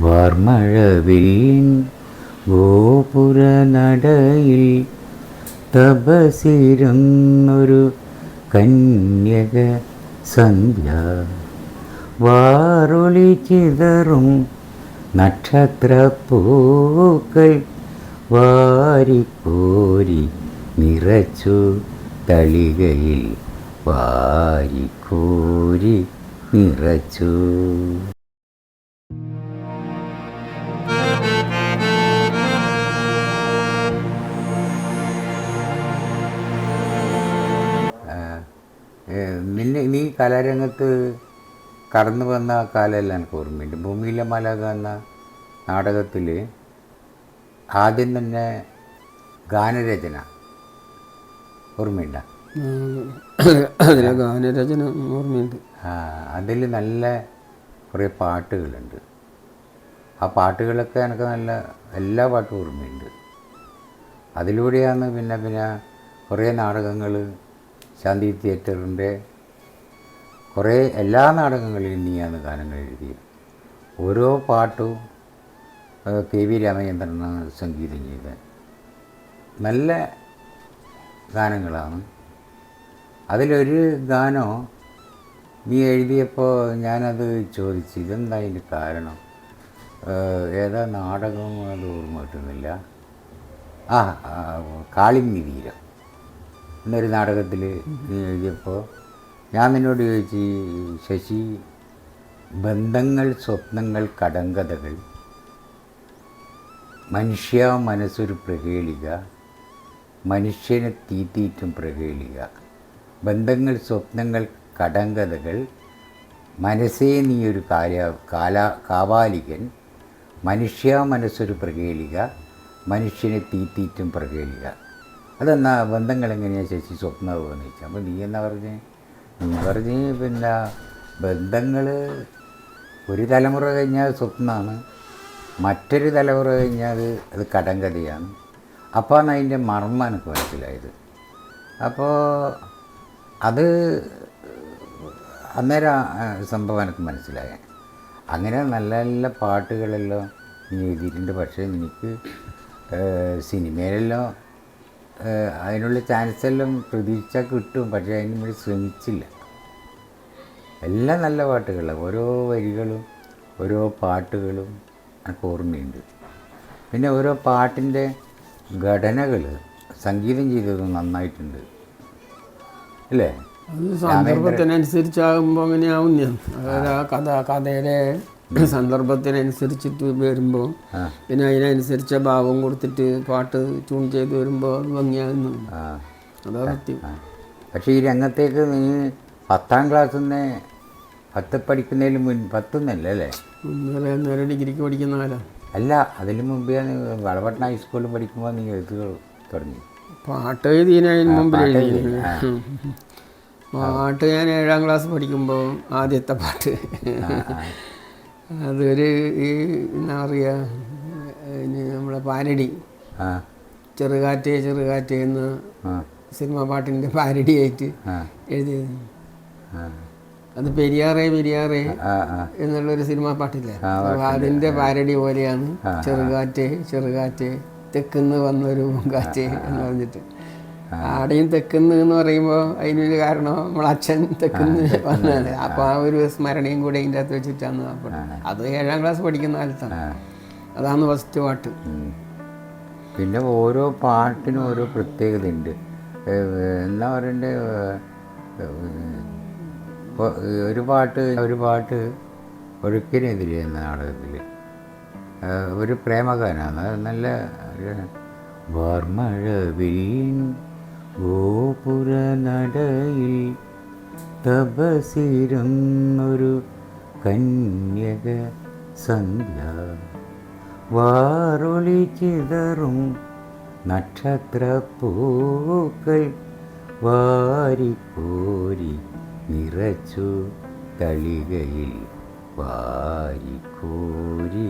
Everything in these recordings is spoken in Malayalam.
വാർമഴവിൻ ഗോപുരനടയിൽ തപസിരുന്നൊരു കന്യക സന്ധ്യ. വാറൊളി ചിതറും നക്ഷത്രപ്പൂക്കൾ വാരിക്കോരി നിറച്ചു തളികയിൽ വാരിക്കോരി നിറച്ചു. നീ കലാരംഗത്ത് കടന്നു വന്ന ആ കാലമെല്ലാം എനിക്ക് ഓർമ്മയുണ്ട്. ഭൂമിയിലെ മലക എന്ന നാടകത്തിൽ ആദ്യം തന്നെ ഗാനരചന ഓർമ്മയുണ്ട? ഗാനരചന ഓർമ്മയുണ്ട്. അതിൽ നല്ല കുറേ പാട്ടുകളുണ്ട്. ആ പാട്ടുകളൊക്കെ എനിക്ക് നല്ല എല്ലാ പാട്ടും ഓർമ്മയുണ്ട്. അതിലൂടെയാണ് പിന്നെ കുറേ നാടകങ്ങൾ, ശാന്തി തിയേറ്ററിൻ്റെ കുറേ എല്ലാ നാടകങ്ങളിലും നീയാണ് ഗാനങ്ങൾ എഴുതിയത്. ഓരോ പാട്ടും KV രാമചന്ദ്രനാണ് സംഗീതം ചെയ്തത്. നല്ല ഗാനങ്ങളാണ്. അതിലൊരു ഗാനം നീ എഴുതിയപ്പോൾ ഞാനത് ചോദിച്ചു, ഇതെന്താ അതിൻ്റെ കാരണം, ഏതാ നാടകം അത് ഓർമ്മ കിട്ടുന്നില്ല. കാളിന്നി വീരം എന്നൊരു നാടകത്തിൽ നീ എഴുതിയപ്പോൾ ഞാൻ നിന്നോട് ചോദിച്ചു, ശശി, ബന്ധങ്ങൾ, സ്വപ്നങ്ങൾ, കടങ്കഥകൾ, മനുഷ്യ മനസ്സൊരു പ്രകേളിക, മനുഷ്യനെ തീറ്റീറ്റും പ്രകേളിക. ബന്ധങ്ങൾ, സ്വപ്നങ്ങൾ, കടങ്കഥകൾ, മനസ്സേ നീയൊരു കാവാലികൻ, മനുഷ്യ മനസ്സൊരു പ്രകേളിക, മനുഷ്യനെ തീറ്റീറ്റും പ്രകേളിക. അതെന്നാ ബന്ധങ്ങൾ എങ്ങനെയാണ് ശശി സ്വപ്നമാകുമെന്ന് ചോദിച്ചാൽ, അപ്പോൾ നീ എന്നാ പറഞ്ഞ് പിന്നെ ബന്ധങ്ങൾ ഒരു തലമുറ കഴിഞ്ഞാൽ സ്വപ്നമാണ്, മറ്റൊരു തലമുറ കഴിഞ്ഞാൽ അത് കടങ്കഥയാണ്. അപ്പോഴാണ് അതിൻ്റെ മർമ്മം എനിക്ക് മനസ്സിലായത്. അപ്പോൾ അത് അന്നേരം സംഭവം എനിക്ക് മനസ്സിലായ. അങ്ങനെ നല്ല നല്ല പാട്ടുകളെല്ലാം നീ എഴുതിയിട്ടുണ്ട്. പക്ഷേ എനിക്ക് സിനിമയിലെല്ലാം അതിനുള്ള ചാൻസെല്ലാം പ്രതീക്ഷിച്ചാൽ കിട്ടും, പക്ഷേ അതിന് വേണ്ടി ശ്രമിച്ചില്ല. എല്ലാം നല്ല പാട്ടുകളാണ്. ഓരോ വരികളും ഓരോ പാട്ടുകളും എനിക്ക് ഓർമ്മയുണ്ട്. പിന്നെ ഓരോ പാട്ടിൻ്റെ ഘടനകൾ സംഗീതം ചെയ്തത് നന്നായിട്ടുണ്ട് അല്ലേ? അത് സന്ദർഭത്തിനനുസരിച്ചാകുമ്പോൾ അങ്ങനെയാവും. അതായത് ആ കഥയുടെ സന്ദർഭത്തിനനുസരിച്ചിട്ട് വരുമ്പോൾ പിന്നെ അതിനനുസരിച്ച ഭാവം കൊടുത്തിട്ട് പാട്ട് ട്യൂൺ ചെയ്ത് വരുമ്പോൾ അത് ഭംഗിയാകുന്നു. അതാ സത്യം. പക്ഷേ ഈ രംഗത്തേക്ക് നീ 10ാം ക്ലാസ്സിൽ നിന്ന് 10 പഠിക്കുന്നതിന് മുൻപ് 10 അല്ലേ? നേരെ ഡിഗ്രിക്ക് പഠിക്കുന്ന കാലം അല്ല, അതിന് മുമ്പേ വളപട്ടണ ഹൈസ്കൂളിൽ പഠിക്കുമ്പോൾ നീ എഴുതുകൾ തുടങ്ങി. പാട്ട് എഴുതിയതിന് മുമ്പിൽ എഴുതി. പാട്ട് ഞാൻ 7ാം ക്ലാസ് പഠിക്കുമ്പോൾ ആദ്യത്തെ പാട്ട് അതൊരു എന്താ പറയുക, നമ്മളെ പാരഡി, ചെറുകാറ്റേ ചെറുകാറ്റേ എന്ന സിനിമ പാട്ടിൻ്റെ പാരഡിയായിട്ട് എഴുതിയത്. അത് പെരിയാറേ പെരിയാറേ എന്നുള്ളൊരു സിനിമ പാട്ടില്ലേ, അതിൻ്റെ പാരഡി പോലെയാണ് ചെറുകാറ്റേ ചെറുകാറ്റേ തെക്കുന്ന് വന്നൊരു കാറ്റേ എന്ന് പറഞ്ഞിട്ട്. ആടെയും തെക്കുന്ന് എന്ന് പറയുമ്പോൾ അതിനൊരു കാരണം നമ്മളച്ഛൻ തെക്കുന്ന് വന്നതാണ്. അപ്പോൾ ആ ഒരു സ്മരണയും കൂടെ അതിൻ്റെ അകത്ത് വെച്ചിട്ടാണ് ആ പാട്ട്. അത് 7ാം ക്ലാസ് പഠിക്കുന്ന കാലത്താണ്. അതാണ് ഫസ്റ്റ് പാട്ട്. പിന്നെ ഓരോ പാട്ടിനും ഓരോ പ്രത്യേകതയുണ്ട്. എന്താ പറയണ്ടേ, ഒരു പാട്ട് ഒഴുക്കിനെതിരെ എന്ന നാടകത്തിൽ ഒരു പ്രേമഗാനാണ്. നല്ല വാർമഴവിൻ ഗോപുരനടയിൽ തപസിരുന്നൊരു കന്യക സന്ധ്യ. വാറൊളി ചിതറും നക്ഷത്രപ്പൂക്കൾ വാരിക്കോരി നിറച്ചു തളികയിൽ വാരിക്കോരി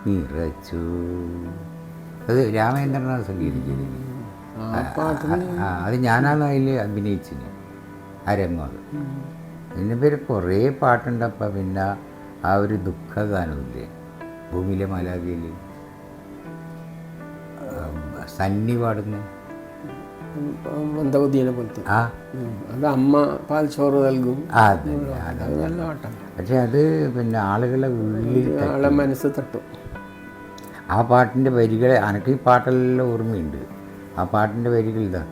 നിറച്ചു. അത് രാമചന്ദ്രനാണ് സംഗീതം ചെയ്തത്. അത് ഞാനാണ് അതിൽ അഭിനയിച്ചത്, ആ രംഗം. അതിൻ്റെ പേര് കുറേ പാട്ടുണ്ടപ്പം. പിന്നെ ആ ഒരു ദുഃഖഗാനമില്ലേ, ഭൂമിയിലെ മാലാഖയിൽ സന്നി പാടുന്നു. മന്ദബുദ്ധിയെ പോലത്തെ. ആ അത് അമ്മ പാൽച്ചോറ് നൽകും. അതെ അത് നല്ല പാട്ടാണ്. പക്ഷെ അത് പിന്നെ ആളുകളെ ഉള്ളിൽ ആളെ മനസ്സ് തട്ടും. ആ പാട്ടിൻ്റെ വരികൾ എനിക്ക് ഈ പാട്ടെല്ലാം ഓർമ്മയുണ്ട്. ആ പാട്ടിൻ്റെ വരികൾ ഇതാ: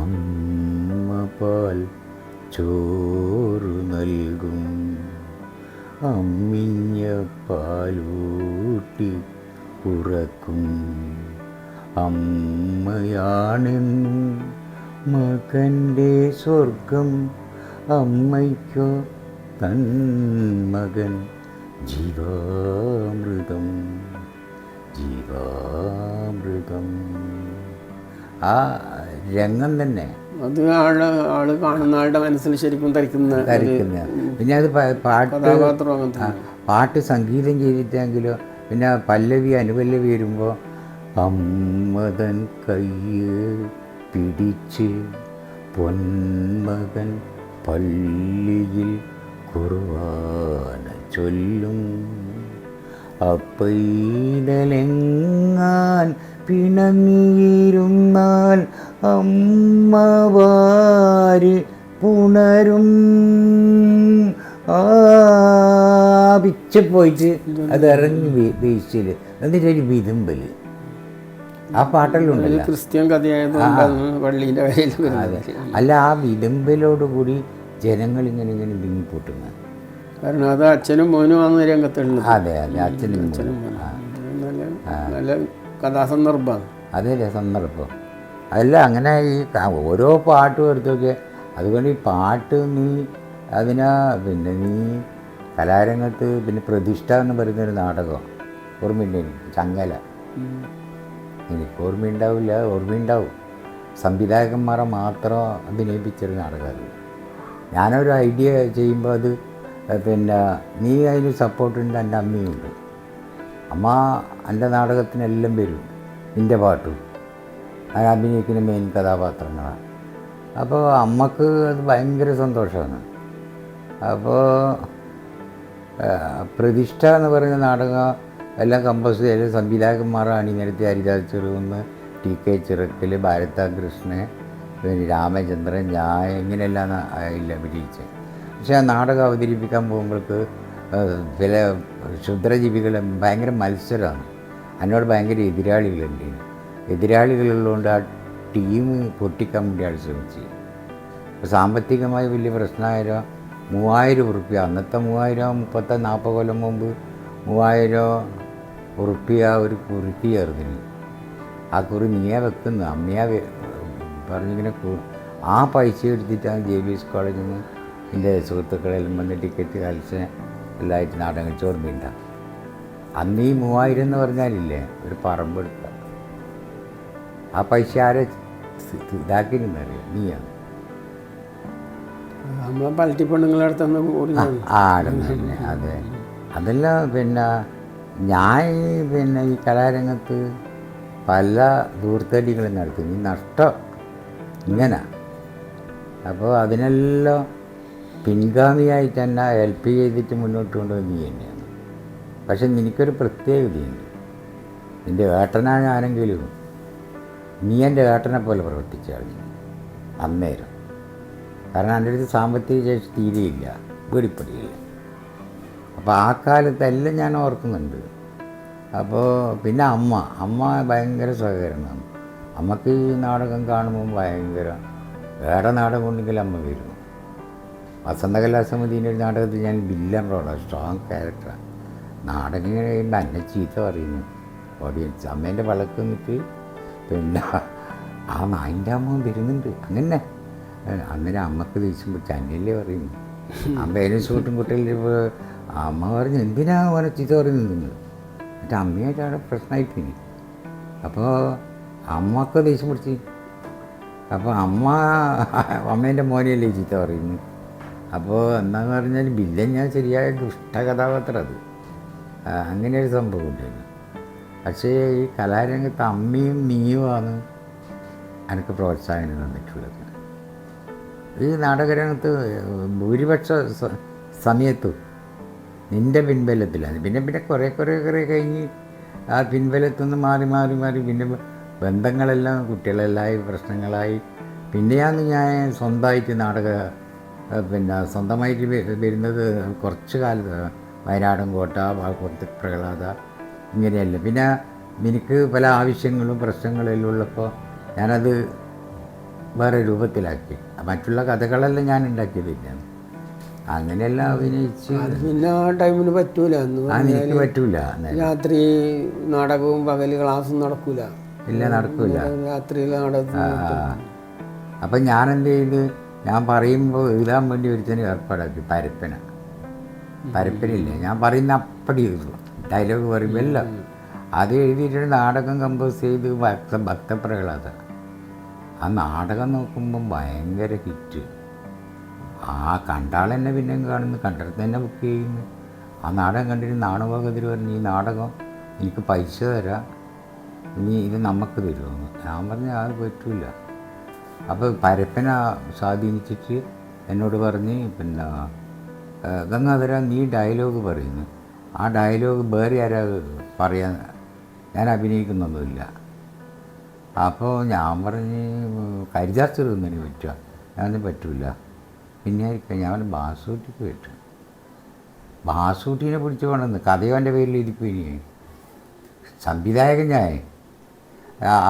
അമ്മ പാൽ ചോറ് നൽകും, അമ്മിഞ്ഞ പാലൂട്ടി ഉറക്കും, അമ്മയാണെന്നും മകൻ്റെ സ്വർഗം, അമ്മയ്ക്കോ തൻ മകൻ ജീവാമൃതം, ജീവാമൃതം. ആ രംഗം തന്നെ അത് ആള് കാണുന്ന ആളുടെ മനസ്സിൽ ശരിക്കും ധരിക്കുന്ന. പിന്നെ അത് പാട്ട് കഥാപാത്രം അങ്ങനത്തെ. പാട്ട് സംഗീതം ചെയ്തിട്ടെങ്കിലോ പിന്നെ പല്ലവി അനുപല്ലവി വരുമ്പോൾ അമ്മതൻ കയ്യ് പിടിച്ച് പൊന്മകൻ പള്ളിയിൽ കുർബാന ചൊല്ലും, അപ്പൈതലെങ്ങാൻ പിണങ്ങിയിരുന്നാൽ അമ്മവാര് പുണരും. പിച്ച പോയിട്ട് അത് ഇറങ്ങി വീഴ്ചയിൽ എന്നിട്ടൊരു വിതുമ്പൽ. ആ പാട്ടെല്ലാം ക്രിസ്ത്യൻ കഥയായതുകൊണ്ട് പള്ളീൻ്റെ കയ്യിൽ. അതെ, അല്ല ആ വിതുമ്പലോടുകൂടി ജനങ്ങൾ ഇങ്ങനെ ഇങ്ങനെ വിങ്ങിപ്പൊട്ടുന്നു. കാരണം അത് അച്ഛനും മോനും ആണ് രംഗത്തുള്ളത്. അതെ അതെ, അച്ഛനും നല്ല കഥാസന്ദർഭമാണ്. അതെ സന്ദർഭം. അതല്ല അങ്ങനെ ഈ ഓരോ പാട്ടും എടുത്തൊക്കെ. അതുകൊണ്ട് ഈ പാട്ട് നീ അതിനാ പിന്നെ നീ കലാരംഗത്ത് പിന്നെ പ്രതിഷ്ഠ എന്ന് പറയുന്നൊരു നാടകം ഓർമ്മയുണ്ട് എനിക്ക്. ചങ്ങല. എനിക്ക് ഓർമ്മയുണ്ടാവില്ല, ഓർമ്മയുണ്ടാവും. സംവിധായകന്മാരെ മാത്രം അഭിനയിപ്പിച്ചൊരു നാടകമാണ്. ഞാനൊരു ഐഡിയ ചെയ്യുമ്പോൾ അത് പിന്നെ നീ അതിന് സപ്പോർട്ടുണ്ട്, എൻ്റെ അമ്മയുണ്ട്. അമ്മ എൻ്റെ നാടകത്തിനെല്ലാം വരും, നിൻ്റെ പാട്ടും. ഞാൻ അഭിനയിക്കുന്ന മെയിൻ കഥാപാത്രങ്ങളാണ്. അപ്പോൾ അമ്മക്ക് അത് ഭയങ്കര സന്തോഷമാണ്. അപ്പോൾ പ്രതിഷ്ഠ എന്ന് പറയുന്ന നാടകം എല്ലാം കമ്പോസ് ചെയ്ത് സംവിധായകന്മാർ അണിനിരത്തി ഹരിദാസ് ചെറുകുന്ന്, ടി കെ ചിറക്കൽ, ഭാരതാകൃഷ്ണൻ, പിന്നെ രാമചന്ദ്രൻ, ഞാൻ ഇങ്ങനെയെല്ലാം ഇല്ല അഭിനയിച്ചത്. പക്ഷേ ആ നാടകം അവതരിപ്പിക്കാൻ പോകുമ്പോൾക്ക് ചില ക്ഷുദ്രജീവികൾ ഭയങ്കര മത്സരമാണ്. എന്നോട് ഭയങ്കര എതിരാളികളുണ്ട്. എതിരാളികളുള്ളതുകൊണ്ട് ആ ടീം പൊട്ടിക്കാൻ വേണ്ടി ആൾ ശ്രമിച്ചു. അപ്പോൾ സാമ്പത്തികമായി വലിയ പ്രശ്നമായാലോ 3000 ഉറുപ്പ്യ, അന്നത്തെ 3000 40 കൊല്ലം മുമ്പ് 3000 ഉറുപ്പ്യ ഒരു കുറിക്ക് ചേർന്നിന്. ആ കുറി നീയാ വെക്കുന്നു, അമ്മയാ പറഞ്ഞിങ്ങനെ ആ പൈസ എടുത്തിട്ടാണ് JBS കോളേജിൽ നിന്ന് എൻ്റെ സുഹൃത്തുക്കളെല്ലാം വന്ന് ടിക്കറ്റ് കളിച്ച് എല്ലായിട്ട് നാടകം ചോർമ്മയുണ്ടാകും. അന്ന് ഈ 3000 എന്ന് പറഞ്ഞാലില്ലേ ഒരു പറമ്പെടുത്ത ആ പൈസ ആരെ ഇതാക്കിയിരുന്നറിയാം, നീയാണ്. നമ്മളെ പലറ്റി പെണ്ണുങ്ങളടുത്തന്നെ ആടുന്നെ. അതെ, അതെല്ലാം പിന്നെ ഞാൻ പിന്നെ ഈ കലാരംഗത്ത് പല ദൂർത്തടികളും നടത്തും. ഈ നഷ്ടം ഇങ്ങനെ. അപ്പോൾ അതിനെല്ലാം പിൻഗാമിയായിട്ട് തന്നെ ഹെൽപ്പ് ചെയ്തിട്ട് മുന്നോട്ട് കൊണ്ടുപോയി നീ തന്നെയാണ്. പക്ഷെ എനിക്കൊരു പ്രത്യേകതയുണ്ട്. നിൻ്റെ ഏട്ടനായ ആരെങ്കിലും നീ എൻ്റെ ഏട്ടനെ പോലെ പ്രവർത്തിച്ചാൽ അന്നേരം. കാരണം എൻ്റെ അടുത്ത് സാമ്പത്തിക ശേഷി തീരെയില്ല, വീടിപ്പടിയില്ല. അപ്പോൾ ആ കാലത്തെല്ലാം ഞാൻ ഓർക്കുന്നുണ്ട്. അപ്പോൾ പിന്നെ അമ്മ ഭയങ്കര സഹകരണമാണ്. അമ്മക്ക് ഈ നാടകം കാണുമ്പോൾ ഭയങ്കര വേറെ നാടകം ഉണ്ടെങ്കിൽ അമ്മ വരും. വസന്തകലാസമിതിൻ്റെ ഒരു നാടകത്തിൽ ഞാൻ വില്ലൻ റോളാണ്, സ്ട്രോങ് ക്യാരക്ടറാണ്. നാടകം കഴിയുമ്പോൾ എന്നെ ചീത്ത പറയുന്നു ഓഡിയൻസ്. അമ്മേൻ്റെ വളക്ക് നിന്നിട്ട് പിന്നെ ആ നായിൻ്റെ അമ്മ വരുന്നുണ്ട് അങ്ങനെ. അന്നേരം അമ്മക്ക് ദേഷ്യം പിടിച്ച് അന്നല്ലേ പറയുന്നു. അമ്മേനും ഷൂട്ടും കുട്ടികളിപ്പോൾ അമ്മ പറഞ്ഞു എന്തിനാ ഓനെ ചീത്ത പറയുന്നത് നിങ്ങൾ. എന്നിട്ട് അമ്മയായിട്ട് അവിടെ പ്രശ്നമായി പിന്നെ. അപ്പോൾ അമ്മക്ക് ദേഷ്യം പിടിച്ച്. അപ്പോൾ അമ്മേൻ്റെ മോനെയല്ലേ ചീത്ത പറയുന്നു. അപ്പോൾ എന്താന്ന് പറഞ്ഞാൽ വില്ലൻ ഞാൻ ശരിയായ ദുഷ്ടകഥാപാത്രം അത്. അങ്ങനെ ഒരു സംഭവം ഉണ്ടായിരുന്നു. പക്ഷേ ഈ കലാരംഗത്ത് അമ്മയും നീയുമാണ് എനിക്ക് പ്രോത്സാഹനം തന്നിട്ടുള്ളത്. ഈ നാടകരംഗത്ത് ഭൂരിപക്ഷ സമയത്തും നിൻ്റെ പിൻബലത്തിലാണ്. പിന്നെ പിന്നെ കുറേ കഴിഞ്ഞ് ആ പിൻബലത്തുനിന്ന് മാറി പിന്നെ ബന്ധങ്ങളെല്ലാം കുട്ടികളെല്ലാമായി പ്രശ്നങ്ങളായി. പിന്നെയാണ് ഞാൻ സ്വന്തമായിട്ട് പിന്നെ സ്വന്തമായിട്ട് വരുന്നത് കുറച്ച് കാലത്ത്. വയനാടൻ കോട്ട, പ്രഹ്ലാദ ഇങ്ങനെയല്ല. പിന്നെ എനിക്ക് പല ആവശ്യങ്ങളും പ്രശ്നങ്ങളും എല്ലാം ഉള്ളപ്പോൾ ഞാനത് വേറെ രൂപത്തിലാക്കി. മറ്റുള്ള കഥകളെല്ലാം ഞാൻ ഉണ്ടാക്കിയതില്ലാണ്. അങ്ങനെയെല്ലാം അഭിനയിച്ച്. പിന്നെ ആ ടൈമിന് പറ്റൂല, എനിക്ക് പറ്റൂല. രാത്രി നാടകവും പകല് ക്ലാസ്സും നടക്കൂല. ഇല്ല, നടക്കൂല. രാത്രിയിൽ നാടകം. അപ്പം ഞാൻ എന്ത് ചെയ്ത്, ഞാൻ പറയുമ്പോൾ എഴുതാൻ വേണ്ടി ഒരുത്തന്നെ ഏർപ്പാടാക്കി. പരപ്പനില്ലേ, ഞാൻ പറയുന്ന അപ്പടി എഴുതും. ഡയലോഗ് പറയുമ്പോൾ എല്ലാം അത് എഴുതിയിട്ട് നാടകം കമ്പോസ് ചെയ്ത് ഭക്തപ്രഹ്ലാദ. ആ നാടകം നോക്കുമ്പം ഭയങ്കര ഹിറ്റ്. കണ്ടാൽ തന്നെ പിന്നെയും കാണുന്നു, കണ്ടിടത്ത് തന്നെ ബുക്ക് ചെയ്യുന്നു. ആ നാടകം കണ്ടിട്ട് നാണുഭഗതിർ പറഞ്ഞു, ഈ നാടകം എനിക്ക് പൈസ തരാം, ഇനി ഇത് നമുക്ക് തരുമെന്ന്. ഞാൻ പറഞ്ഞു അത് പറ്റില്ല. അപ്പോൾ പരപ്പന സ്വാധീനിച്ചിട്ട് എന്നോട് പറഞ്ഞ്, പിന്നെ ഗംഗാധര നീ ഡയലോഗ് പറയുന്നു, ആ ഡയലോഗ് വേറെ ആരാ പറയാൻ, ഞാൻ അഭിനയിക്കുന്നൊന്നുമില്ല. അപ്പോൾ ഞാൻ പറഞ്ഞ് കരിദാസൊന്നും പറ്റുക, ഞാനൊന്നും പറ്റില്ല. പിന്നെ ഞാൻ ബാസൂട്ടിക്ക് പറ്റും. ബാസൂട്ടിനെ പിടിച്ച് കൊണ്ടുവന്ന് കഥയോൻ്റെ പേരിൽ ഇരിക്കും. ഇനി സംവിധായകൻ ഞാൻ.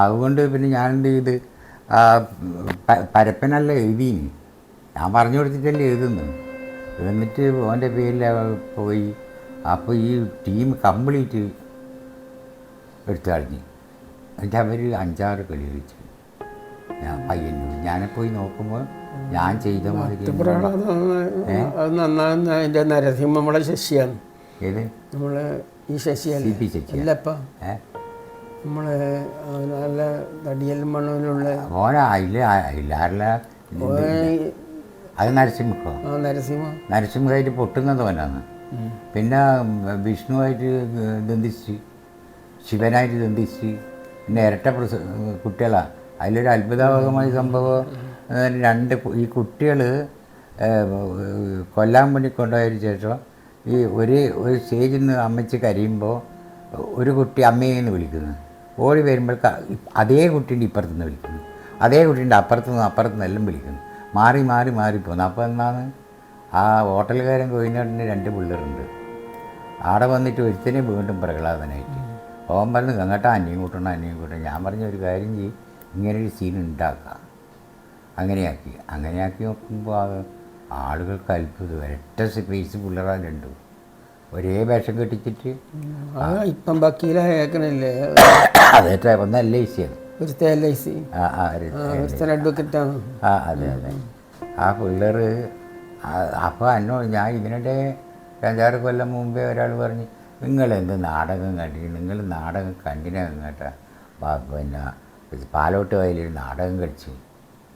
അതുകൊണ്ട് പിന്നെ ഞാൻ എന്ത് ചെയ്ത്, പരപ്പനല്ല എഴുതിയിന്, ഞാൻ പറഞ്ഞു കൊടുത്തിട്ടല്ലേ എഴുതുന്നു. എന്നിട്ട് ഓൻ്റെ പേരിൽ പോയി. അപ്പോൾ ഈ ടീം കംപ്ലീറ്റ് എടുത്തു കളഞ്ഞ്. എന്നിട്ട് അവർ 5-6 കളി കളിച്ചു. ഞാൻ പയ്യന്നൂർ ഞാൻ പോയി നോക്കുമ്പോൾ ഞാൻ ചെയ്ത മാതിരി അതിൻ്റെ നരസിംഹ നമ്മളെ ശശിയാണ്. ഏത് നമ്മളെ ഈ ശശിയല്ല, ഇല്ലപ്പ നമ്മളെ നല്ല തടിയലും മണ്ണൂലുള്ള ഓന ഇല്ലാറില്ല. അത് നരസിംഹോ? നരസിംഹമായിട്ട് പൊട്ടുന്നത് ഓനാണ്. പിന്നെ വിഷ്ണുവായിട്ട് ദന്തിച്ച്, ശിവനായിട്ട് ദന്തിച്ച്, പിന്നെ ഇരട്ട കുട്ടികളാണ്. അതിലൊരു അത്ഭുതകരമായ സംഭവം, 2 ഈ കുട്ടികൾ കൊല്ലാൻ വേണ്ടി കൊണ്ടുപോയതിന് ശേഷം ഈ ഒരു സ്റ്റേജിൽ നിന്ന് അമ്മച്ച് കരയുമ്പോൾ ഒരു കുട്ടി അമ്മയെന്ന് വിളിക്കുന്നു. ഓടി വരുമ്പോൾ അതേ കുട്ടീൻ്റെ ഇപ്പുറത്തുനിന്ന് വിളിക്കുന്നു, അതേ കുട്ടീൻ്റെ അപ്പുറത്തുനിന്ന് എല്ലാം വിളിക്കുന്നു. മാറി പോകുന്നു. അപ്പോൾ എന്താണ്, ആ ഹോട്ടലുകാരൻ കോയിനാട്ടിന് 2 പിള്ളേരുണ്ട്. അവിടെ വന്നിട്ട് ഒരുത്തനെ വീണ്ടും പ്രഹ്ലാദനായിട്ട് ഓൻ പറഞ്ഞു, അങ്ങോട്ട് അന്യം കൂട്ടണം. ഞാൻ പറഞ്ഞ ഒരു കാര്യം ചെയ്യും, ഇങ്ങനൊരു സീൻ ഉണ്ടാക്കാം. അങ്ങനെയാക്കി നോക്കുമ്പോൾ ആളുകൾക്ക് അത്ഭുതം. ഒരൊറ്റ സ്പേസ് പിള്ളേരാലുണ്ട്, ഒരേ വേഷം കെട്ടിച്ചിട്ട്. ഇപ്പം വക്കീലാക്കണല്ലേ, അതേറ്റ ഒന്ന് LIC ആണ്. അതെ. ആ പിള്ളേർ അപ്പോൾ ഞാൻ ഇതിനിടെ 5-6 കൊല്ലം മുമ്പേ ഒരാൾ പറഞ്ഞ്, നിങ്ങളെന്ത് നാടകം കണ്ടിട്ട്, നിങ്ങൾ നാടകം കണ്ടിനാകും കേട്ടോ. പിന്നെ പാലോട്ട് വയലിൽ നാടകം കളിച്ചു,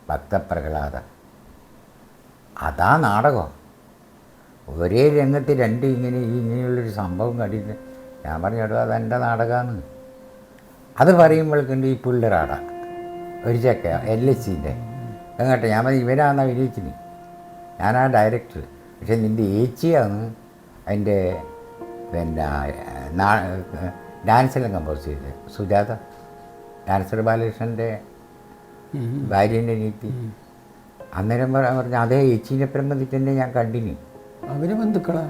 ഭക്തപ്രഹ്ലാദ. അതാ നാടകം. ഒരേ രംഗത്ത് 2 ഇങ്ങനെയുള്ളൊരു സംഭവം കണ്ടിട്ട് ഞാൻ പറഞ്ഞു, കേട്ടോ അതെൻ്റെ നാടകമാണ്. അത് പറയുമ്പോഴേക്കുണ്ട് ഈ പിള്ളേരാട ഒരു ചെക്ക LICൻ്റെ കേട്ടോ. ഞാൻ പറഞ്ഞു ഇവരാണ് അഭിനയിച്ചിന്, ഞാനാ ഡയറക്ടർ. പക്ഷെ നിൻ്റെ ഏച്ചിയാണ് അതിൻ്റെ പിന്നെ ഡാൻസെല്ലാം കമ്പോസ് ചെയ്തത്. സുജാത, ഡാൻസർ ബാലകൃഷ്ണൻ്റെ ഭാര്യേൻ്റെ നീതി. അന്നേരം പറഞ്ഞു അതേ ഏച്ചീനെ പ്രബന്ധിച്ച് തന്നെ ഞാൻ കണ്ടിന്. അവർ ബന്ധുക്കളാ?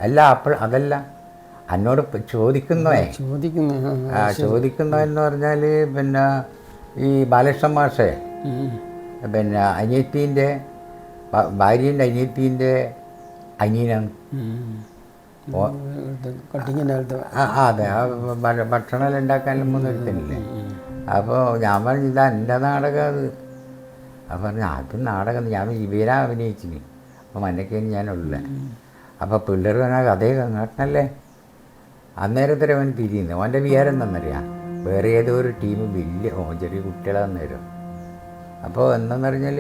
അല്ല, അപ്പോൾ അതല്ല എന്നോട് ചോദിക്കുന്നോ എന്ന് പറഞ്ഞാൽ, പിന്നെ ഈ ബാലകൃഷ്ണൻ മാഷേ, പിന്നെ അനിയത്തീൻ്റെ ഭാര്യേൻ്റെ അനിയത്തീൻ്റെ അനിയനാണ്. അതെ, ഭക്ഷണമെല്ലാം ഉണ്ടാക്കാനെല്ലാം മുന്നൊരുത്തനില്ലേ. അപ്പോൾ ഞാൻ പറഞ്ഞു ഇതാ എൻ്റെ നാടകം അത്. അപ്പോൾ പറഞ്ഞു അത് നാടകം, ഞാൻ ഇവരാ അഭിനയിച്ചിന്. അപ്പോൾ മന്നക്കേന് ഞാനുള്ള. അപ്പോൾ പിള്ളേർ പറഞ്ഞാൽ അതേ കങ്ങാട്ടനല്ലേ. അന്നേരത്തിൽ അവൻ തിരിയുന്നു. അവൻ്റെ വിചാരം എന്താണെന്നറിയാം, വേറെ ഏതോ ഒരു ടീം വലിയ ചെറിയ കുട്ടികളാന്ന് വരും. അപ്പോൾ എന്താണെന്ന് പറഞ്ഞാൽ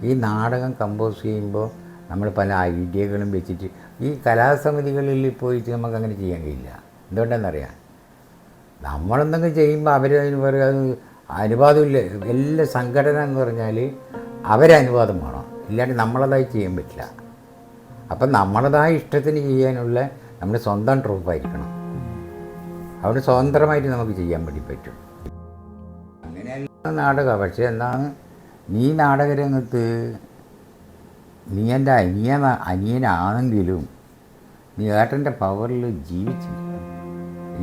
ഈ നാടകം കമ്പോസ് ചെയ്യുമ്പോൾ നമ്മൾ പല ഐഡിയകളും വെച്ചിട്ട് ഈ കലാസമിതികളിൽ പോയിട്ട് നമുക്കങ്ങനെ ചെയ്യാൻ കഴിയില്ല. എന്തുകൊണ്ടെന്നറിയാം, നമ്മളെന്തെങ്കിലും ചെയ്യുമ്പോൾ അവരതിന് പറയുക അനുവാദമില്ല. എല്ലാ സംഘടന എന്ന് പറഞ്ഞാൽ അവരനുവാദം വേണം, ഇല്ലാണ്ട് നമ്മളതായി ചെയ്യാൻ പറ്റില്ല. അപ്പം നമ്മളതായ ഇഷ്ടത്തിന് ചെയ്യാനുള്ള നമ്മുടെ സ്വന്തം ട്രൂപ്പായിരിക്കണം. അവിടെ സ്വതന്ത്രമായിട്ട് നമുക്ക് ചെയ്യാൻ വേണ്ടി പറ്റും. അങ്ങനെയല്ല നാടകമാണ്. പക്ഷേ എന്താണ്, നീ നാടകരംഗത്ത് നീ എൻ്റെ അനിയനാണെങ്കിലും നീ ഏട്ടൻ്റെ പവറിൽ ജീവിച്ചു.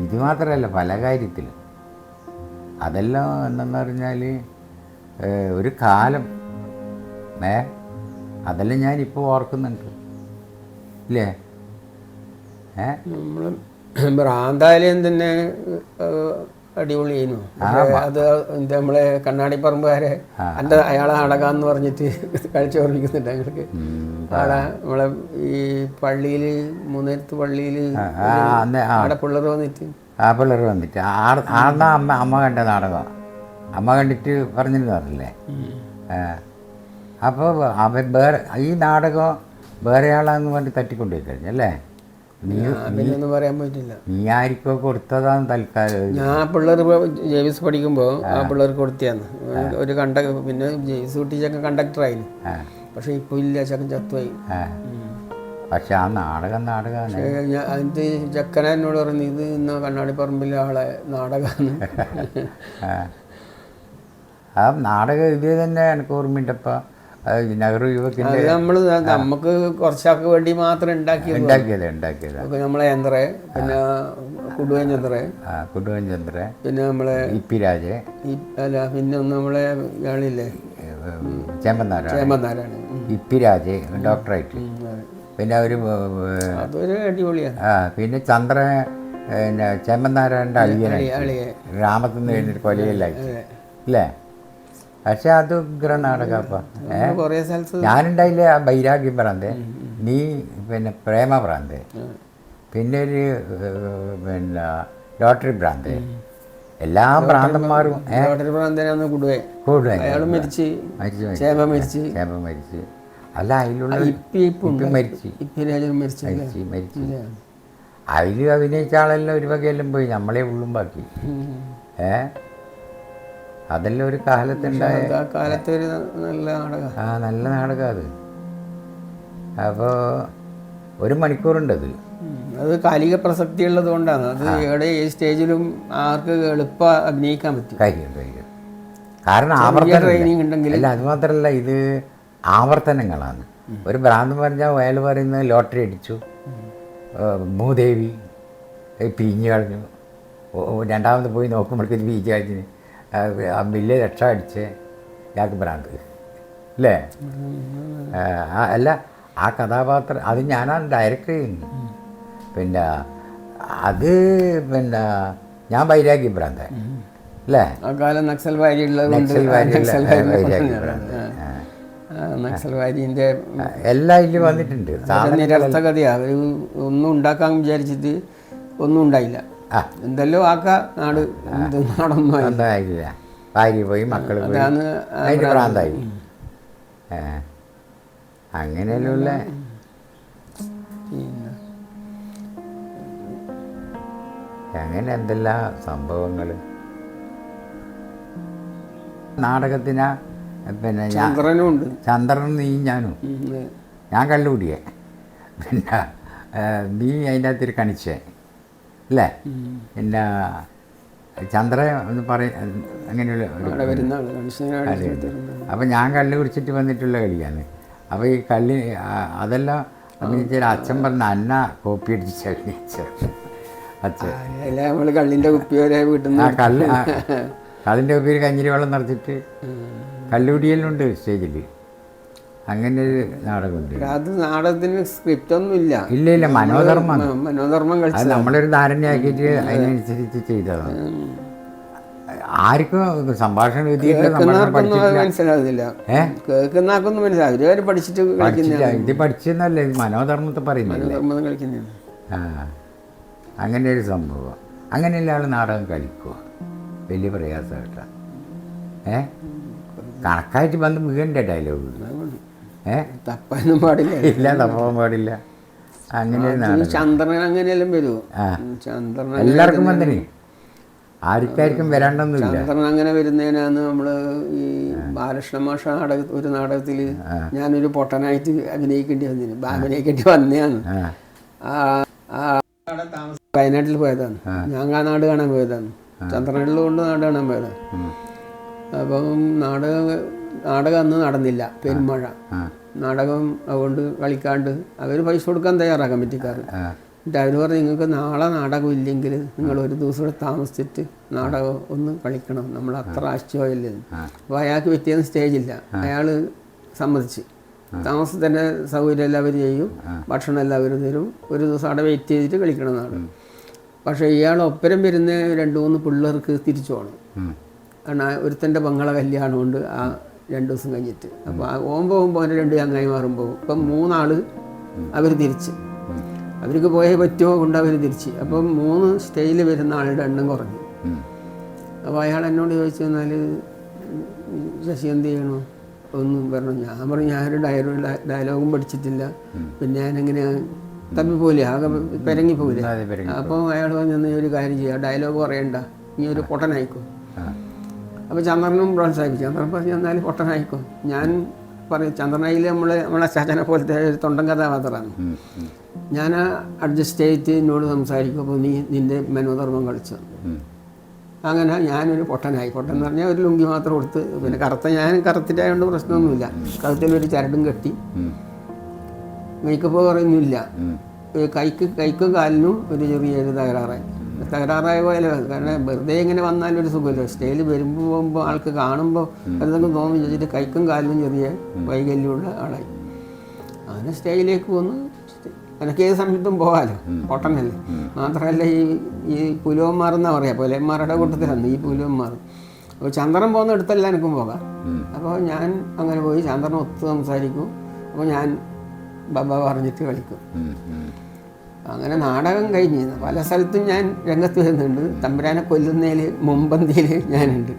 ഇത് മാത്രമല്ല, പല കാര്യത്തിലും. അതെല്ലാം എന്തെന്ന് പറഞ്ഞാൽ ഒരു കാലം അതെല്ലാം ഞാനിപ്പോൾ ഓർക്കുന്നുണ്ട്, ഇല്ലേ? നമ്മൾ ഭ്രാന്താലയം തന്നെ അടിപൊളിയായിരുന്നു. അത് എന്താ നമ്മളെ കണ്ണാടിപ്പറമ്പുകാരെ എൻ്റെ അയാളെ നാടകമെന്ന് പറഞ്ഞിട്ട് കളിച്ച് ഓർമ്മിക്കുന്നുണ്ട് ഞങ്ങൾക്ക്. അവിടെ നമ്മളെ ഈ പള്ളിയിൽ മൂന്നേരത്ത് പള്ളിയിൽ അവിടെ പിള്ളേർ വന്നിട്ട് അമ്മ കണ്ട നാടകം അമ്മ കണ്ടിട്ട് പറഞ്ഞിരുന്നല്ലേ. അപ്പോൾ അവൻ വേറെ ഈ നാടകം വേറെ ആളാന്ന് വേണ്ടി തട്ടിക്കൊണ്ടുപോയി കഴിഞ്ഞല്ലേ? ഒന്നും പറയാൻ പറ്റില്ല. നീ ആർക്കോ കൊടുത്തതാണ് തൽക്കാലം. ഞാൻ പിള്ളേർ ജെവിസ് പഠിക്കുമ്പോൾ ആ പിള്ളേർക്ക് കൊടുത്തിയാന്ന് ഒരു പിന്നെ ജെവിസ് കുട്ടിച്ചൊക്കെ കണ്ടക്ടറായിരുന്നു. പക്ഷെ ഇപ്പോൾ ഇല്ല, ചക്കൻ ചത്തുപോയി. പക്ഷെ ആ നാടകമാണ്. അതിൻ്റെ ചക്കന എന്നോട് പറഞ്ഞു, ഇത് ഇന്ന് കണ്ണാടിപ്പറമ്പിലെ ആളെ നാടകമാണ്. ആ നാടകം ഇത് തന്നെ എനിക്ക് ഓർമ്മയുണ്ടപ്പോൾ നെഹ്റു യുവക്കിൻ്റെ നമ്മൾ നമുക്ക് കുറച്ചാൾക്ക് വേണ്ടി മാത്രം ഉണ്ടാക്കിയത് നമ്മളെ ചന്ദ്ര, പിന്നെ കുടുവൻ ചന്ദ്ര, പിന്നെ നമ്മളെ ഇപ്പിരാജ്, അല്ല പിന്നെ ഒന്ന് നമ്മളെ ഇയാളില്ലേ ചേമ്പനാരാണ്, ഇപ്പിരാജ് ഡോക്ടറായിട്ട്. പിന്നെ അതൊരു അടിപൊളിയാണ്. പിന്നെ ചന്ദ്ര ചേമ്പനാരായണൻ്റെ അളിയെ ഗ്രാമത്തിൽ നിന്ന് കഴിഞ്ഞിട്ട് കൊലയിലായിട്ട് അല്ലേ? പക്ഷെ അത് ഉഗ്ര നാടകപ്പ. ഞാനുണ്ടായില്ല ആ ബൈരാഗ്യം ഭ്രാന്ത്, നീ പിന്നെ പ്രേമ ഭ്രാന്ത്, പിന്നെ ഒരു പിന്നെ ലോട്ടറി ഭ്രാന്ത്. എല്ലാ ഭ്രാന്തന്മാരും മരിച്ച് അല്ല അതിലുള്ള മരിച്ച് അതിൽ അഭിനയിച്ച ആളെല്ലാം ഒരു വകയെല്ലാം പോയി, നമ്മളെ ഉള്ളും ബാക്കി. അതെല്ലാം ഒരു കാലത്തുണ്ടായ നല്ല നാടകം അത്. അപ്പോൾ 1 മണിക്കൂറുണ്ട് അത് കാലിക പ്രസക്തി ഉള്ളത് കൊണ്ടാണ്. അത് എവിടെ ഈ സ്റ്റേജിലും ആർക്ക് എളുപ്പം അഭിനയിക്കാൻ പറ്റും. കഴിയും. കാരണം ആവർത്തനം ഉണ്ടെങ്കിൽ. അല്ല, അത് മാത്രമല്ല, ഇത് ആവർത്തനങ്ങളാണ്. ഒരു ഭ്രാന്തം പറഞ്ഞാൽ അയാൾ പറയുന്നത് ലോട്ടറി അടിച്ചു, മൂദേവി പിരിഞ്ഞു കളഞ്ഞു, രണ്ടാമത് പോയി നോക്കുമ്പോഴേക്കും പിരിഞ്ഞു കളഞ്ഞു, വലിയ രക്ഷ അടിച്ച് ഇയാൾക്ക് ഭ്രാന്ത് അല്ലേ? അല്ല, ആ കഥാപാത്രം അത് ഞാനാണ് ഡയറക്റ്റ് ചെയ്യുന്നത്. പിന്നെ അത് പിന്നെ ഞാൻ വൈരാഗ്യ ഭ്രാന്ത് അല്ലേ? ആ കാലം നക്സൽവാരിൻ്റെ എല്ലാം ഇതിൽ വന്നിട്ടുണ്ട്. നിരർത്ഥകതയാണ്. ഒന്നും ഉണ്ടാക്കാൻ വിചാരിച്ചിട്ട് ഒന്നും ഉണ്ടായില്ല. എന്തെല്ലോ നാടൊന്നും ആയില്ല. ഭാര്യ പോയി, മക്കൾ പോയി, അതിന് ഭ്രാന്തായി. അങ്ങനെയുള്ള അങ്ങനെ എന്തെല്ലാം സംഭവങ്ങൾ നാടകത്തിന്. പിന്നെ ചന്ദ്രനും നീ ഞാനും, ഞാൻ കള്ളുകൂടിയേ, പിന്നെ നീ അതിൻ്റെ അകത്തൊരു കണിച്ചേ അല്ലേ? പിന്നെ ചന്ദ്ര എന്ന് അങ്ങനെയുള്ള അപ്പം ഞാൻ കള്ള് കുടിച്ചിട്ട് വന്നിട്ടുള്ള കളിയാണ്. അപ്പോൾ ഈ കള്ളി അതെല്ലാം അഭിനയിച്ചാൽ അച്ഛൻ പറഞ്ഞ അന്ന കോപ്പി അടിച്ച് അഭിനയിച്ച അച്ഛൻ കള്ളിൻ്റെ കുപ്പി വരെ വീട്ടിൽ നിന്ന് കള്ളിൻ്റെ കുപ്പിയിൽ കഞ്ഞിരി വെള്ളം നിറച്ചിട്ട് കള്ളുകുടിയെല്ലുണ്ട് സ്റ്റേജിൽ. അങ്ങനെ ഒരു നാടകമുണ്ട്. അത് നാടകത്തിന് സ്ക്രിപ്റ്റ് ഒന്നും ഇല്ല. ഇല്ല, മനോധർമ്മം കളിച്ച് നമ്മളൊരു ധാരണയാക്കിയിട്ട് അതിനനുസരിച്ച് ചെയ്തതാണ്. ആർക്കും സംഭാഷണം മനസ്സിലാകുന്നില്ല, കേൾക്കുന്നവർക്കൊന്നും മനസ്സിലാവും. പഠിച്ചിട്ട് ഇത് പഠിച്ചെന്നല്ല, ഇത് മനോധർമ്മത്തെ പറയുന്നില്ല. അങ്ങനെ ഒരു സംഭവം. അങ്ങനെയുള്ള ആൾ നാടകം കളിക്കുക വലിയ പ്രയാസമായിട്ടാണ്. കണക്കായിട്ട് വന്ന് വീഴേണ്ട ഡയലോഗ് തപ്പാനും പാടില്ല. ഇല്ല, തപ്പാൻ പാടില്ല. അങ്ങനെ ചന്ദ്രൻ അങ്ങനെയെല്ലാം വരുമോ? എല്ലാവർക്കും വന്നിന്. ആർക്കാർക്കും വരാണ്ടൊന്നുമില്ല. ചന്ദ്രൻ അങ്ങനെ വരുന്നതിനാന്ന് നമ്മൾ ഈ ബാലകൃഷ്ണ മാഷ ഒരു നാടകത്തിൽ ഞാനൊരു പൊട്ടനായിട്ട് അഭിനയിക്കേണ്ടി വന്നതാണ്. വയനാട്ടിൽ പോയതാണ്, ഞാൻ നാട് കാണാൻ പോയതാണ്. ചന്ദ്രനിൽ കൊണ്ട് നാട് കാണാൻ പോയതാണ്. അപ്പം നാടകം അന്ന് നടന്നില്ല, പെരുമഴ. നാടകം അതുകൊണ്ട് കളിക്കാണ്ട് അവർ പൈസ കൊടുക്കാൻ തയ്യാറാണ് കമ്മിറ്റിക്കാർ. എന്നിട്ട് അവർ പറഞ്ഞു, നിങ്ങൾക്ക് നാളെ നാടകം ഇല്ലെങ്കിൽ നിങ്ങൾ ഒരു ദിവസം കൂടെ താമസിച്ചിട്ട് നാടകം ഒന്ന് കളിക്കണം, നമ്മൾ അത്ര ആശ്ചര്യമില്ല. അപ്പോൾ അയാൾക്ക് പറ്റിയെന്ന് സ്റ്റേജില്ല. അയാൾ സമ്മതിച്ച് താമസത്തിൻ്റെ സൗകര്യമെല്ലാം അവർ ചെയ്യും, ഭക്ഷണം എല്ലാം അവർ തരും, ഒരു ദിവസം അവിടെ വെയിറ്റ് ചെയ്തിട്ട് കളിക്കണം നാടകം. പക്ഷേ ഇയാൾ ഒപ്പരം വരുന്ന 2-3 പിള്ളേർക്ക് തിരിച്ചു പോകണം. കാരണം ഒരുത്തൻ്റെ പെങ്ങളെ കല്യാണമുണ്ട് ആ 2 ദിവസം കഴിഞ്ഞിട്ട്. അപ്പോൾ പോകുമ്പോൾ അവൻ്റെ 2 ചങ്ങായിമാരും പോകും. ഇപ്പം 3 ആൾ അവർ തിരിച്ച്, അവർക്ക് പോയേ പറ്റുമോ കൊണ്ട് അവർ തിരിച്ച്. അപ്പം 3 സ്റ്റേജിൽ വരുന്ന ആളുടെ എണ്ണം കുറഞ്ഞു. അപ്പോൾ അയാൾ എന്നോട് ചോദിച്ചു, എന്നാൽ ശശി എന്ത് ചെയ്യണോ ഒന്നും പറഞ്ഞു. ഞാൻ പറഞ്ഞു, ഞാനൊരു ഡയലോഗും പഠിച്ചിട്ടില്ല, പിന്നെ ഞാനെങ്ങനെയാണ് തപ്പിപ്പോലെ ആകെ പെരങ്ങിപ്പോലെ. അപ്പോൾ അയാൾ പറഞ്ഞു, ഒരു കാര്യം ചെയ്യുക, ഡയലോഗ് പറയണ്ട, നീ ഒരു പൊട്ടനായിക്കോ. അപ്പോൾ ചന്ദ്രനും പ്രോത്സാഹിപ്പിച്ചു. ചന്ദ്രൻ പറഞ്ഞു, എന്നാൽ പൊട്ടനായിക്കോ. ഞാൻ പറയും, ചന്ദ്രനായിൽ നമ്മളെ ചാച്ചനെ പോലത്തെ ഒരു തൊണ്ടൻ കഥാപാത്രമാണ്. ഞാൻ അഡ്ജസ്റ്റ് ചെയ്തിട്ട് എന്നോട് സംസാരിക്കും, അപ്പോൾ നീ നിൻ്റെ മനോധർമ്മം കളിച്ചു. അങ്ങനെ ഞാനൊരു പൊട്ടനായി. പൊട്ടൻ എന്ന് പറഞ്ഞാൽ ഒരു ലുങ്കി മാത്രം കൊടുത്ത്, പിന്നെ ഞാൻ കറുത്തിട്ടായതുകൊണ്ട് പ്രശ്നമൊന്നുമില്ല. കഴുത്തിലൊരു ചരടും കെട്ടി, മേക്കപ്പ് പറയുന്നില്ല. കൈക്കും കാലിനും ഒരു ചെറിയൊരു തകരാറായ പോലെ. കാരണം വെറുതെ ഇങ്ങനെ വന്നാലും ഒരു സുഖമില്ല. സ്റ്റേജിൽ പോകുമ്പോൾ ആൾക്ക് കാണുമ്പോൾ എന്തെങ്കിലും തോന്നി ചോദിച്ചിട്ട് കൈക്കും കാലിനും ചെറിയ വൈകല്യമുള്ള ആളായി. അങ്ങനെ സ്റ്റേജിലേക്ക് പോന്നു. എനിക്ക് ഏത് സമയത്തും പോകാമല്ലോ, പൊട്ടനല്ലേ. മാത്രമല്ല ഈ പുലുവന്മാർ എന്നാണ് പറയുക, പുലയന്മാരുടെ കൂട്ടത്തിലാണ് ഈ പുലുവന്മാർ. അപ്പോൾ ചന്ദ്രൻ പോകുന്ന അടുത്തെല്ലാം എനിക്കും പോകാം. അപ്പോൾ ഞാൻ അങ്ങനെ പോയി ചന്ദ്രൻ ഒത്ത് സംസാരിക്കും. അപ്പോൾ ഞാൻ ബബ പറഞ്ഞിട്ട് കളിക്കും. അങ്ങനെ നാടകം കഴിഞ്ഞ് പല സ്ഥലത്തും ഞാൻ രംഗത്ത് വരുന്നുണ്ട്. തമ്പുരാനെ കൊല്ലുന്നതിൽ മുമ്പന്തിയിൽ ഞാനുണ്ട്.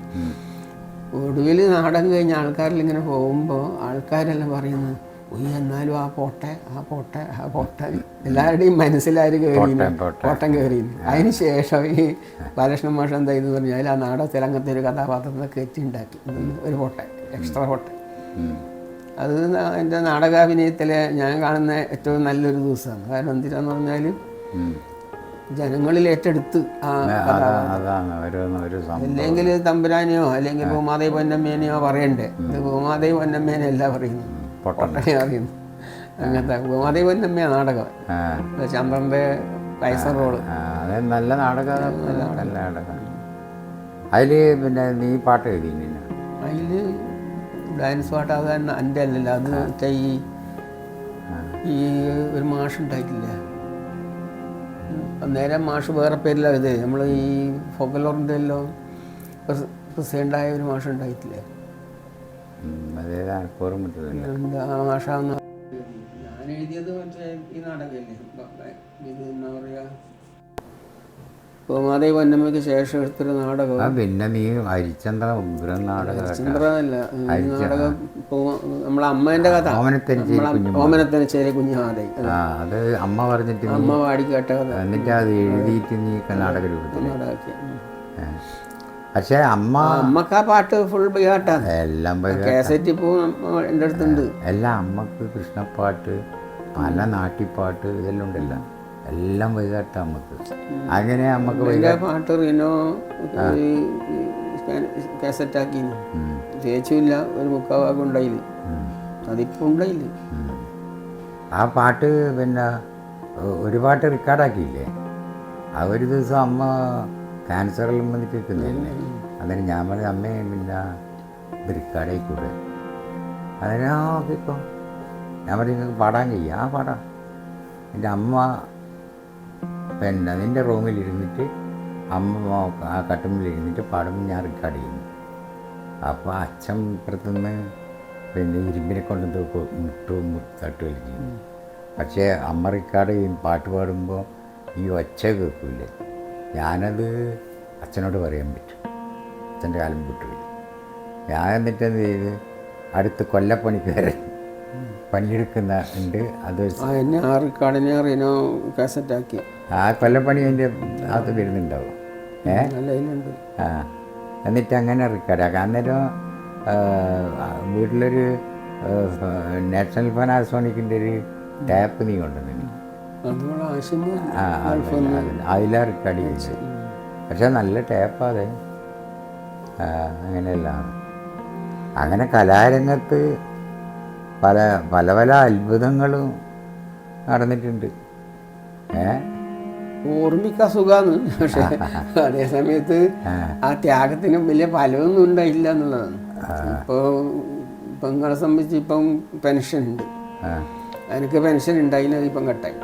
ഒടുവിൽ നാടകം കഴിഞ്ഞ ആൾക്കാരിൽ ഇങ്ങനെ പോകുമ്പോൾ ആൾക്കാരെല്ലാം പറയുന്നത്, എന്നാലും ആ പോട്ടെ എല്ലാവരുടെയും മനസ്സിലാര് കയറിയിരുന്നു, പോട്ടം കയറിയിരുന്നു. അതിന് ശേഷം ഈ ബാലകൃഷ്ണ മാഷ എന്തായെന്ന് പറഞ്ഞാൽ ആ നാടകത്തിൽ അങ്ങനത്തെ ഒരു കഥാപാത്രത്തെ കയറ്റിണ്ടാക്കി, ഒരു എക്സ്ട്രാ പോട്ടെ. അത് എൻ്റെ നാടകാഭിനയത്തിലെ ഞാൻ കാണുന്ന ഏറ്റവും നല്ലൊരു ദിവസമാണ്. കാരണം എന്തിനാന്ന് പറഞ്ഞാൽ ജനങ്ങളിൽ ഏറ്റെടുത്ത് ആ അല്ലെങ്കിൽ തമ്പുരാനെയോ അല്ലെങ്കിൽ ഭൂമാദേവി പൊന്നമ്മേനെയോ പറയണ്ടേ. ഇത് ഭൂമാദേവി പൊന്നമ്മേനെ അല്ല പറയുന്നു, പൊട്ടനെ അറിയുന്നു. അങ്ങനത്തെ ഭൂമാദേവി പൊന്നമ്മയാണ് നാടകം. ചന്ദ്രൻ്റെ പൈസ റോള് നല്ല നാടകം. നല്ല നാടകം. അതിൽ പിന്നെ നീ പാട്ട് എഴുതിയില്ല? അതിൽ ഡാൻസ് പാട്ട് അത് തന്നെ എൻ്റെ അല്ലല്ലോ. അത് ഈ ഒരു മാഷുണ്ടായിട്ടില്ല അന്നേരം. മാഷ് വേറെ പേരിലാണ് ഇത്. നമ്മൾ ഈ ഫോക്കലോറിൻ്റെ എല്ലാം പ്രസിഡൻ്റായ ഒരു മാഷ് ഉണ്ടായിട്ടില്ലേ, ആ മാഷാന്ന്. ഞാൻ എഴുതിയത് മറ്റേ ഈ നാടകമല്ലേ, ഇത് എന്താ പറയുക, ഭൂമാദേവി പൊന്നമ്മയ്ക്ക് ശേഷം എടുത്തൊരു നാടകം. പിന്നെ നീ ഹരിചന്ദ്ര ഉഗ്രം നാടകം. ഹരിചന്ദ്രനല്ല, നാടകം നമ്മളെ അമ്മേൻ്റെ കഥ, ഓമനത്തനശ്ശേരി കുഞ്ഞുമാദേവി. അത് അമ്മ പറഞ്ഞിട്ട് അമ്മ പാടിക്കേട്ട കഥ. എന്നിട്ട് അത് എഴുതിയിട്ട് നീ നാടക രൂപത്തിൽ നാടകമാക്കി. പക്ഷേ അമ്മക്ക് ആ പാട്ട് ഫുൾ ബൈഹാട്ടാണ്. എല്ലാം കാസറ്റ് ഇപ്പോൾ എൻ്റെ അടുത്തുണ്ട്. എല്ലാം അമ്മക്ക് കൃഷ്ണപ്പാട്ട്, പല നാട്ടിപ്പാട്ട്, ഇതെല്ലാം ഉണ്ടല്ലോ, എല്ലാം വൈകാട്ട അമ്മക്ക്. അങ്ങനെ അമ്മക്ക് പാട്ട് റീനോ കാസറ്റാക്കി തേച്ചില്ല, ഒരു 3/4 ഭാഗം ഉണ്ടായില്ല, അതിപ്പോൾ ഉണ്ടായില്ല. ആ പാട്ട് പിന്നെ ഒരു പാട്ട് റെക്കോർഡാക്കിയില്ലേ. ആ ഒരു ദിവസം അമ്മ ക്യാൻസറെല്ലാം വന്നിട്ട് നിൽക്കുന്നതല്ലേ. അന്നേരം ഞാൻ പറഞ്ഞ അമ്മയെ പിന്നെ ഇത് റെക്കോർഡായിക്കൂടെ. അതിന് ഇപ്പം ഞാൻ പറഞ്ഞു, നിങ്ങൾക്ക് പാടാൻ കഴിയും. ആ പാടാം. എൻ്റെ അമ്മ പിന്നെ നിൻ്റെ റൂമിലിരുന്നിട്ട് അമ്മ ആ കട്ടുമ്പിലിരുന്നിട്ട് പാടുമ്പോൾ ഞാൻ റെക്കോർഡ് ചെയ്യുന്നു. അപ്പോൾ അച്ഛൻ ഇപ്പുറത്തുനിന്ന് പിന്നെ ഇരുമ്പിനെ കൊണ്ട് മുട്ടും തട്ട് കളിക്കുന്നു. പക്ഷേ അമ്മ റെക്കോർഡ് ചെയ്യും, പാട്ട് പാടുമ്പോൾ ഈ ഒച്ച കേൾക്കില്ലേ. ഞാനത് അച്ഛനോട് പറയാൻ പറ്റും, അച്ഛൻ്റെ കാലം വിട്ടുപോയി. ഞാൻ എന്നിട്ട് എന്ത് ചെയ്ത് അടുത്ത് കൊല്ലപ്പണിക്കാരൻ പണിയെടുക്കുന്ന ഉണ്ട്, അത് റെക്കോർഡിനെ റീനോ കാസറ്റാക്കി. ആ കൊല്ലപ്പണി അതിൻ്റെ അത് വരുന്നുണ്ടാവും. നല്ല ഇതിലുണ്ട്. ആ എന്നിട്ട് അങ്ങനെ റെക്കോർഡാക്കാം. അന്നേരം വീട്ടിലൊരു നാഷണൽ പാനാസോണിക്കിൻ്റെ ഒരു ടാപ്പ് നീ കൊണ്ടുവന്നു. അതുപോലെ ആശിമ ആ അതിലാ റെക്കോർഡ് ചെയ്തത്. പക്ഷെ നല്ല ടാപ്പാ അതെ. അങ്ങനെയല്ല, അങ്ങനെ കലാരംഗത്ത് പല പല പല അത്ഭുതങ്ങളും നടന്നിട്ടുണ്ട്. ഓർമ്മിക്കാൻ സുഖമാണ്. പക്ഷെ അതേ സമയത്ത് ആ ത്യാഗത്തിന് വലിയ ഫലമൊന്നും ഉണ്ടായില്ല എന്നുള്ളതാണ്. ഇപ്പോൾ നിങ്ങളെ സംബന്ധിച്ച് ഇപ്പം പെൻഷൻ ഉണ്ട്. എനിക്ക് പെൻഷൻ ഉണ്ടായില്ല, ഇപ്പം കട്ടായി.